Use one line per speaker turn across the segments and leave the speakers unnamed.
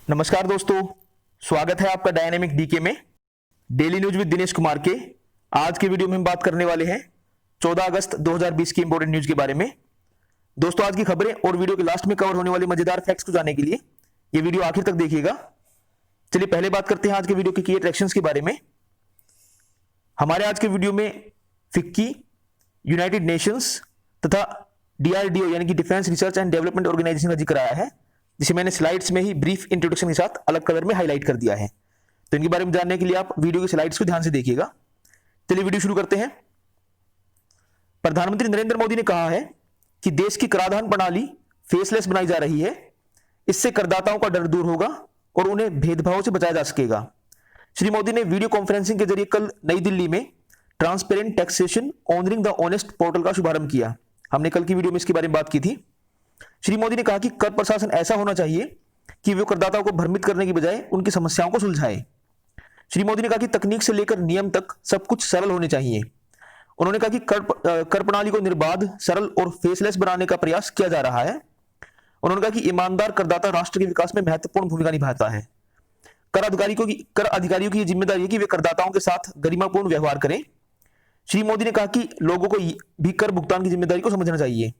नमस्कार दोस्तों, स्वागत है आपका डायनेमिक डीके में। Daily news with Dinesh Kumar के आज के वीडियो में हम बात करने वाले हैं 14 अगस्त 2020 की इंपॉर्टेंट न्यूज के बारे में। दोस्तों, आज की खबरें और वीडियो के लास्ट में कवर होने वाले मजेदार फैक्ट्स को जानने के लिए ये वीडियो आखिर तक देखिएगा। चलिए पहले बात करते हैं आज के वीडियो के की अट्रैक्शंस के बारे में। हमारे आज के वीडियो में फिक्की, यूनाइटेड नेशंस तथा डीआरडीओ यानी कि defence research and development organisation का जिक्र आया है, जिसे मैंने स्लाइड्स में ही ब्रीफ इंट्रोडक्शन के साथ अलग कलर में हाईलाइट कर दिया है। तो इनके बारे में जानने के लिए आप वीडियो की स्लाइड्स को ध्यान से देखिएगा। चलिए वीडियो शुरू करते हैं। प्रधानमंत्री नरेंद्र मोदी ने कहा है कि देश की कराधान प्रणाली फेसलेस बनाई जा रही है। इससे करदाताओं का डर दूर होगा और उन्हें भेदभाव से बचाया जा सकेगा। श्री मोदी ने वीडियो कॉन्फ्रेंसिंग के जरिए कल नई दिल्ली में transparent taxation honouring the honest portal का शुभारंभ किया। हमने कल की वीडियो में इसके बारे में बात की थी। श्री मोदी ने कहा कि कर प्रशासन ऐसा होना चाहिए कि वे करदाताओं को भ्रमित करने की बजाय उनकी समस्याओं को सुलझाए। श्री मोदी ने कहा कि तकनीक से लेकर नियम तक सब कुछ सरल होने चाहिए। उन्होंने कहा कि कर प्रणाली को निर्बाध, सरल और फेसलेस बनाने का प्रयास किया जा रहा है। उन्होंने कहा कि ईमानदार करदाता राष्ट्र के विकास में महत्वपूर्ण भूमिका निभाता है। कर अधिकारियों की जिम्मेदारी है कि वे करदाताओं के साथ गरिमापूर्ण व्यवहार करें। श्री मोदी ने कहा कि लोगों को भी कर भुगतान की जिम्मेदारी को समझना चाहिए।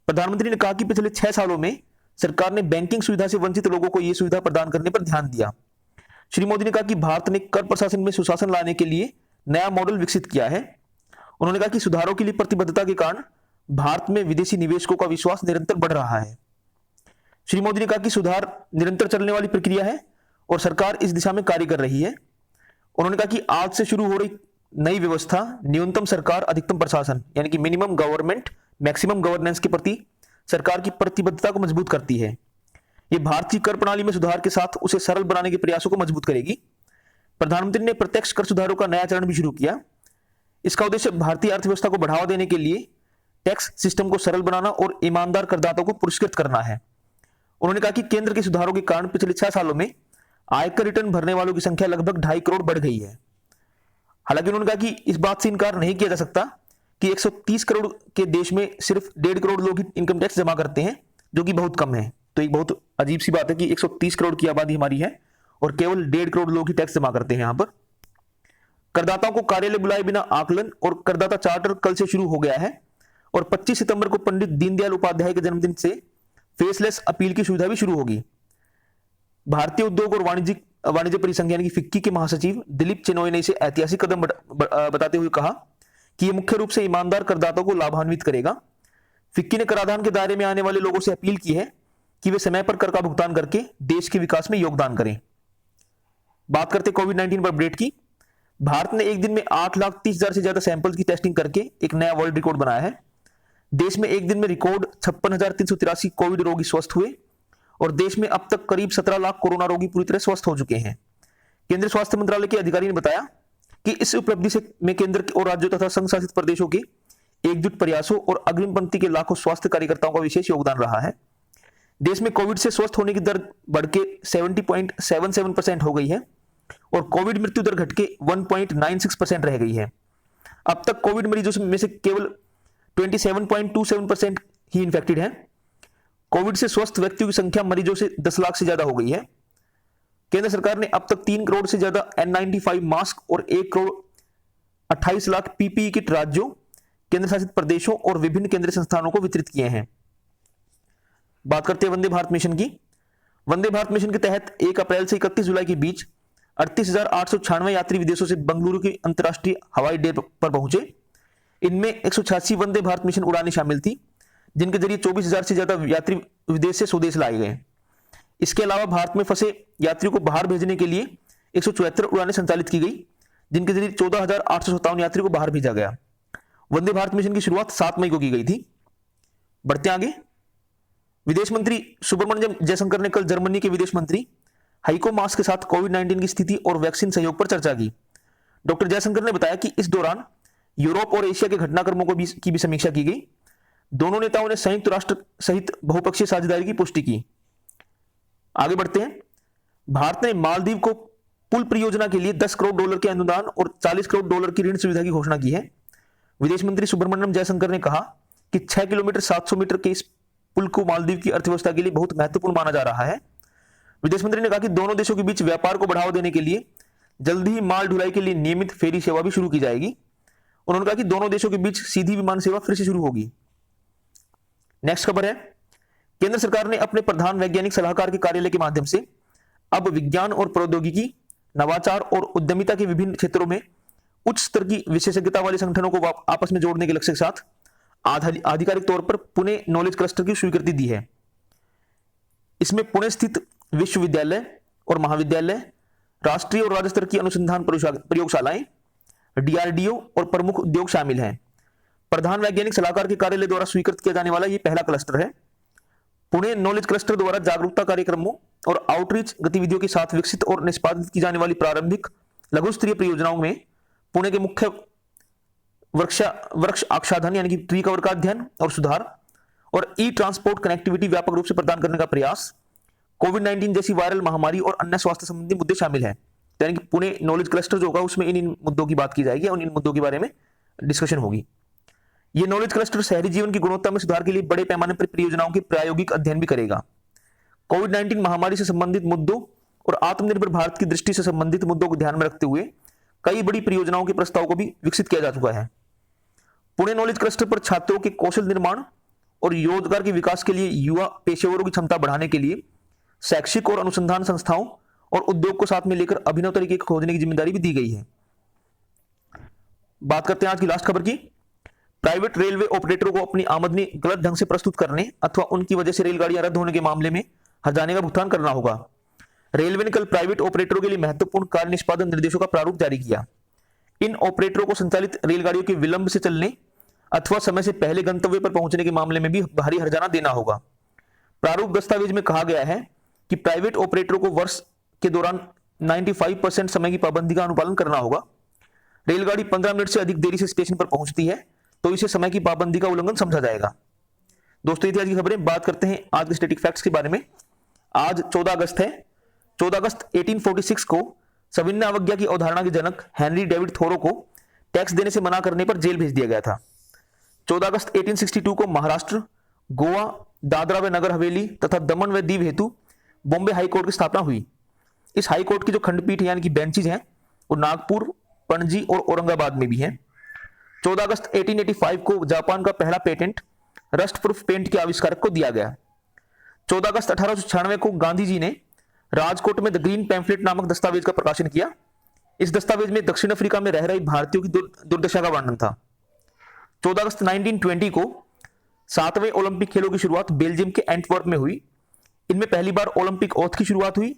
प्रधानमंत्री ने कहा कि पिछले 6 सालों में सरकार ने बैंकिंग सुविधा से वंचित लोगों को यह सुविधा प्रदान करने पर ध्यान दिया। श्री मोदी ने कहा कि भारत ने कर प्रशासन में सुशासन लाने के लिए नया मॉडल विकसित किया है। उन्होंने कहा कि सुधारों के लिए प्रतिबद्धता के कारण भारत में विदेशी निवेशकों का विश्वास निरंतर बढ़ रहा है। श्री मोदी ने कहा कि सुधार निरंतर चलने वाली प्रक्रिया है और सरकार इस दिशा में कार्य कर रही है। उन्होंने कहा कि आज से शुरू हो रही नई व्यवस्था न्यूनतम सरकार अधिकतम प्रशासन यानी कि मिनिमम गवर्नमेंट मैक्सिमम गवर्नेंस के प्रति सरकार की प्रतिबद्धता को मजबूत करती है। यह भारत की कर प्रणाली में सुधार के साथ उसे सरल बनाने के प्रयासों को मजबूत करेगी। प्रधानमंत्री ने प्रत्यक्ष कर सुधारों का नया चरण भी शुरू किया। इसका उद्देश्य भारतीय अर्थव्यवस्था को बढ़ावा देने के लिए टैक्स सिस्टम को सरल बनाना और ईमानदार करदाताओं को पुरस्कृत करना है। उन्होंने कहा कि केंद्र के सुधारों के कारण पिछले 6 सालों में आयकर रिटर्न भरने वालों की संख्या लगभग 2.5 करोड़ बढ़ गई है। हालांकि उन्होंने कहा कि इस बात से इनकार नहीं किया जा सकता कि 130 करोड़ के देश में सिर्फ 1.5 करोड़ लोग ही इनकम टैक्स जमा करते हैं, जो कि बहुत कम है। तो एक बहुत अजीब सी बात है कि 130 करोड़ की आबादी हमारी है और केवल 1.5 करोड़ लोग ही टैक्स जमा करते हैं। यहां पर करदाताओं को कार्यालय बुलाए बिना आकलन और करदाता चार्टर कल से शुरू हो गया है और 25 सितंबर को पंडित दीनदयाल उपाध्याय के जन्मदिन से फेसलेस अपील की सुविधा भी शुरू होगी। भारतीय उद्योग और वाणिज्य परिसंघ यानी कि फिक्की के महासचिव दिलीप चेनोय ने इसे ऐतिहासिक कदम बताते हुए कहा कि यह मुख्य रूप से ईमानदार करदाताओं को लाभान्वित करेगा। फिक्की ने कराधान के दायरे में आने वाले लोगों से अपील की है कि वे समय पर कर का भुगतान करके देश के विकास में योगदान करें। बात करते कोविड-19 पर अपडेट की। भारत ने एक दिन में 8,30,000 से ज्यादा सैंपल्स की टेस्टिंग करके एक नया वर्ल्ड रिकॉर्ड बनाया है। देश में एक दिन में रिकॉर्ड 56,383 कोविड रोगी स्वस्थ हुए और देश में अब तक करीब 17 लाख कोरोना रोगी पूरी तरह स्वस्थ हो चुके हैं। केंद्रीय स्वास्थ्य मंत्रालय के अधिकारी ने बताया कि इस उपलब्धि से में केंद्र और राज्यों तथा संघ शासित प्रदेशों के एकजुट प्रयासों और अग्रिम पंक्ति के लाखों स्वास्थ्य कार्यकर्ताओं का विशेष योगदान रहा है। देश में कोविड से स्वस्थ होने की दर बढ़ के 70.77% हो गई है और कोविड मृत्यु दर घट के 1.96% रह गई है। अब तक कोविड मरीजों में से केवल 27.27% ही इन्फेक्टेड है। कोविड से स्वस्थ व्यक्तियों की संख्या मरीजों से 10 लाख से ज्यादा हो गई है। केंद्र सरकार ने अब तक 3 करोड़ से ज्यादा N95 मास्क और 1 करोड़ 28 लाख PPE किट राज्यों, केंद्र शासित प्रदेशों और विभिन्न केंद्रीय संस्थानों को वितरित किए हैं। बात करते हैं वंदे भारत मिशन की। वंदे भारत मिशन के तहत 1 अप्रैल से 31 जुलाई के बीच 38,896 यात्री विदेशों से बेंगलुरु की अंतर्राष्ट्रीय हवाई अड्डे पर पहुंचे। इनमें 186 वंदे भारत मिशन उड़ानें शामिल थी, जिनके जरिए 24,000 से ज्यादा यात्री विदेश से स्वदेश लाए गए। इसके अलावा भारत में फंसे यात्रियों को बाहर भेजने के लिए 174 उड़ानें संचालित की गई, जिनके जरिए 14,857 यात्रियों को बाहर भेजा गया। वंदे भारत मिशन की शुरुआत 7 मई को की गई थी। बढ़ते आगे। विदेश मंत्री सुब्रमण्यम जयशंकर ने कल जर्मनी के विदेश मंत्री हाइको मास के साथ कोविड-19 की स्थिति और वैक्सीन सहयोग पर चर्चा की। डॉक्टर जयशंकर ने बताया कि इस दौरान यूरोप और एशिया के घटनाक्रमों की भी समीक्षा की गई। दोनों नेताओं ने संयुक्त राष्ट्र सहित बहुपक्षीय साझेदारी की पुष्टि की। आगे बढ़ते हैं। भारत ने मालदीव को पुल परियोजना के लिए $10 करोड़ के अनुदान और $40 करोड़ की ऋण सुविधा की घोषणा की है। विदेश मंत्री सुब्रमण्यम जयशंकर ने कहा कि 6 किलोमीटर 700 मीटर के इस पुल को मालदीव की अर्थव्यवस्था के लिए बहुत महत्वपूर्ण माना जा रहा है। विदेश मंत्री ने कहा कि दोनों देशों के बीच व्यापार को बढ़ावा देने के लिए जल्दी ही माल ढुलाई के लिए नियमित फेरी सेवा भी शुरू की जाएगी। उन्होंने कहा कि दोनों देशों के बीच सीधी विमान सेवा फिर से शुरू होगी। नेक्स्ट खबर है, केंद्र सरकार ने अपने प्रधान वैज्ञानिक सलाहकार के कार्यालय के माध्यम से अब विज्ञान और प्रौद्योगिकी, नवाचार और उद्यमिता के विभिन्न क्षेत्रों में उच्च स्तर की विशेषज्ञता वाले संगठनों को आपस में जोड़ने के लक्ष्य के साथ आधिकारिक तौर पर पुणे नॉलेज क्लस्टर की स्वीकृति दी है। इसमें पुणे स्थित विश्वविद्यालय और महाविद्यालय, राष्ट्रीय और राज्य स्तर की अनुसंधान प्रयोगशालाएं, डीआरडीओ और प्रमुख उद्योग शामिल हैं। प्रधान वैज्ञानिक सलाहकार के कार्यालय द्वारा स्वीकृत किया जाने वाला यह पहला क्लस्टर है। पुणे नॉलेज क्लस्टर द्वारा जागरूकता कार्यक्रमों और आउटरीच गतिविधियों के साथ विकसित और निष्पादित की जाने वाली प्रारंभिक लघु स्तरीय परियोजनाओं में पुणे के मुख्य वृक्ष आच्छादन यानी कि ट्री कवर का अध्ययन और सुधार और ई ट्रांसपोर्ट कनेक्टिविटी व्यापक रूप से प्रदान करने का प्रयास, कोविड-19 जैसी वायरल महामारी और अन्य स्वास्थ्य संबंधी मुद्दे शामिल हैं। यानी कि पुणे नॉलेज क्लस्टर जो होगा उसमें इन मुद्दों की बात की जाएगी और इन मुद्दों के बारे में डिस्कशन होगी। ये नॉलेज क्लस्टर शहरी जीवन की गुणवत्ता में सुधार के लिए बड़े पैमाने पर परियोजनाओं के प्रायोगिक अध्ययन भी करेगा। कोविड-19 महामारी से संबंधित मुद्दों और आत्मनिर्भर भारत की दृष्टि से संबंधित मुद्दों को ध्यान में रखते हुए कई बड़ी परियोजनाओं के प्रस्ताव को भी विकसित किया जा चुका है। पुणे नॉलेज क्लस्टर पर छात्रों के कौशल निर्माण और रोजगार के विकास के लिए युवा पेशेवरों की क्षमता बढ़ाने के लिए शैक्षिक और अनुसंधान संस्थाओं और उद्योग को साथ में लेकर अभिनव तरीके खोजने की जिम्मेदारी भी दी गई है। बात करते हैं आज की लास्ट खबर की। प्राइवेट रेलवे ऑपरेटरों को अपनी आमदनी गलत ढंग से प्रस्तुत करने अथवा उनकी वजह से रेलगाड़ियां रद्द होने के मामले में हर्जाने का भुगतान करना होगा। रेलवे ने कल प्राइवेट ऑपरेटरों के लिए महत्वपूर्ण कार्य निष्पादन निर्देशों का प्रारूप जारी किया। इन ऑपरेटरों को संचालित रेलगाड़ियों के विलंब से चलने अथवा समय से पहले गंतव्य पर पहुंचने के मामले में भी भारी हर्जाना देना होगा। प्रारूप दस्तावेज में कहा गया है कि प्राइवेट ऑपरेटरों को वर्ष के दौरान 95% समय की पाबंदी का अनुपालन करना होगा। रेलगाड़ी 15 मिनट से अधिक देरी से स्टेशन पर पहुंचती है तो इसे समय की पाबंदी का उल्लंघन समझा जाएगा। दोस्तों, ये थी आज की खबरें। बात करते हैं आज के स्टैटिक फैक्ट्स के बारे में। आज 14 अगस्त है। 14 अगस्त 1846 को सविनय अवज्ञा की अवधारणा के जनक हेनरी डेविड थोरो को टैक्स देने से मना करने पर जेल भेज दिया गया था। 14 अगस्त 1862 को महाराष्ट्र, गोवा, दादरा व नगर हवेली तथा दमन व दीव हेतु बॉम्बे हाई कोर्ट की स्थापना हुई। इस हाई कोर्ट की जो खंडपीठ यानी कि बेंचेज हैं वो नागपुर, पणजी और औरंगाबाद में भी हैं। 14 अगस्त 1885 को जापान का पहला पेटेंट रस्ट प्रूफ पेंट के आविष्कारक को दिया गया। 14 अगस्त 1896 को गांधी जी ने राजकोट में द ग्रीन पैम्फलेट नामक दस्तावेज का प्रकाशन किया। इस दस्तावेज में दक्षिण अफ्रीका में रह रही भारतीयों की दुर्दशा का वर्णन था। 14 अगस्त 1920 को 7वें ओलंपिक खेलों की शुरुआत बेल्जियम के एंटवर्प में हुई। इनमें पहली बार ओलंपिक ओथ की शुरुआत हुई।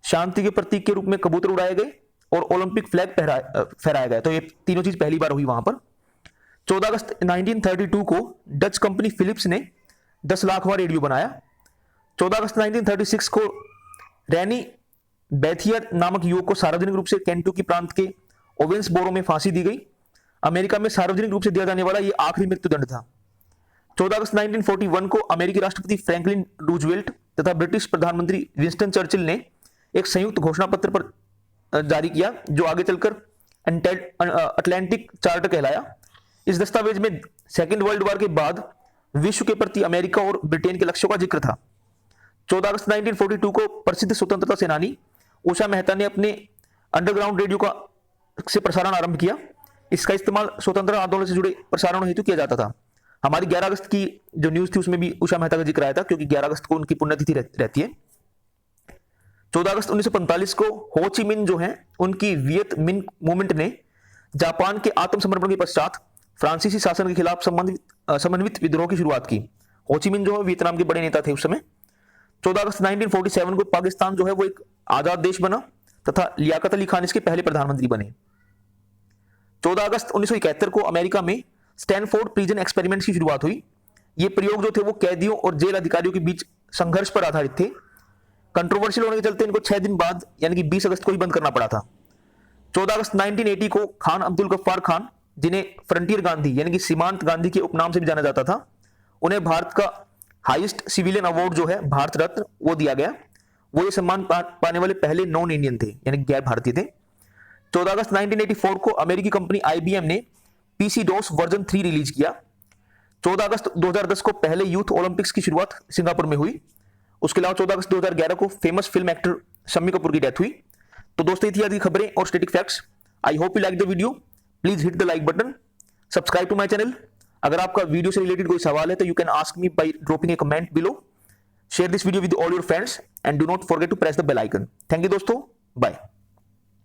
शांति के प्रतीक के रूप में कबूतर उड़ाए गए और ओलंपिक फ्लैग फहराया गया। तो ये तीनों चीज पहली बार हुई वहां पर। 14 अगस्त 1932 को डच कंपनी फिलिप्स ने 10 लाखवां रेडियो बनाया। 14 अगस्त 1936 को रैनी बैथियर नामक युवक को सार्वजनिक रूप से केंटुकी प्रांत के ओवेंसबोरो में फांसी दी गई। अमेरिका में सार्वजनिक रूप से दिया जाने वाला यह आखिरी मृत्युदंड था। 14 अगस्त 1941 को अमेरिकी राष्ट्रपति फ्रैंकलिन रूजवेल्ट तथा ब्रिटिश प्रधानमंत्री विंस्टन चर्चिल ने एक संयुक्त घोषणा पत्र पर जारी किया जो आगे चलकर अटलांटिक चार्टर कहलाया। इस दस्तावेज में सेकेंड वर्ल्ड वॉर के बाद विश्व के प्रति अमेरिका और ब्रिटेन के लक्ष्यों का जिक्र था। 14 अगस्त 1942 को प्रसिद्ध स्वतंत्रता सेनानी उषा मेहता ने अपने अंडरग्राउंड रेडियो से प्रसारण आरंभ किया। इसका इस्तेमाल स्वतंत्रता आंदोलन से जुड़े प्रसारणों हेतु किया जाता था। हमारी 11 अगस्त की जो न्यूज थी उसमें भी उषा मेहता का जिक्र आया था क्योंकि 11 अगस्त को उनकी पुण्यतिथि रहती है। 14 अगस्त 1945 को हो ची मिन जो है उनकी वियत मिन मूवमेंट ने जापान के आत्मसमर्पण के पश्चात फ्रांसीसी शासन के खिलाफ समन्वित विद्रोह की शुरुआत की। हो ची मिन जो है वियतनाम के बड़े नेता थे उस समय। 14 अगस्त 1947 को पाकिस्तान जो है वो एक आजाद देश बना तथा लियाकत अली खान इसके पहले प्रधानमंत्री बने। 14 अगस्त 1971 को अमेरिका में स्टैनफोर्ड प्रिजन एक्सपेरिमेंट्स की शुरुआत हुई। ये प्रयोग जो थे वो कैदियों और जेल अधिकारियों के बीच संघर्ष पर आधारित थे। कंट्रोवर्शियल होने के चलते इनको 6 दिन बाद यानी कि 20 अगस्त को ही बंद करना पड़ा था। 14 अगस्त 1980 को खान अब्दुल गफ्फार खान, जिन्हें फ्रंटियर गांधी यानी कि सीमांत गांधी के उपनाम से भी जाना जाता था, उन्हें भारत का हाईएस्ट सिविलियन अवार्ड जो है भारत रत्न वो दिया गया। वो ये सम्मान पाने वाले पहले नॉन इंडियन थे यानी गैर भारतीय थे। 14 अगस्त 1984 को अमेरिकी कंपनी IBM ने PC-DOS वर्जन 3 रिलीज किया। 14 अगस्त 2010 को पहले यूथ ओलंपिक्स की शुरुआत सिंगापुर में हुई उसके अलावा 14 अगस्त 2011 को famous film actor Shammi Kapoor की डेथ हुई। तो दोस्तों ये थी आज की खबरें और static facts. I hope you like the video. Please hit the like button, subscribe to my channel. अगर आपका वीडियो से रिलेटेड कोई सवाल है तो you can ask me by dropping a comment below. Share this video with all your friends and do not forget to press the bell icon. Thank you दोस्तों, bye.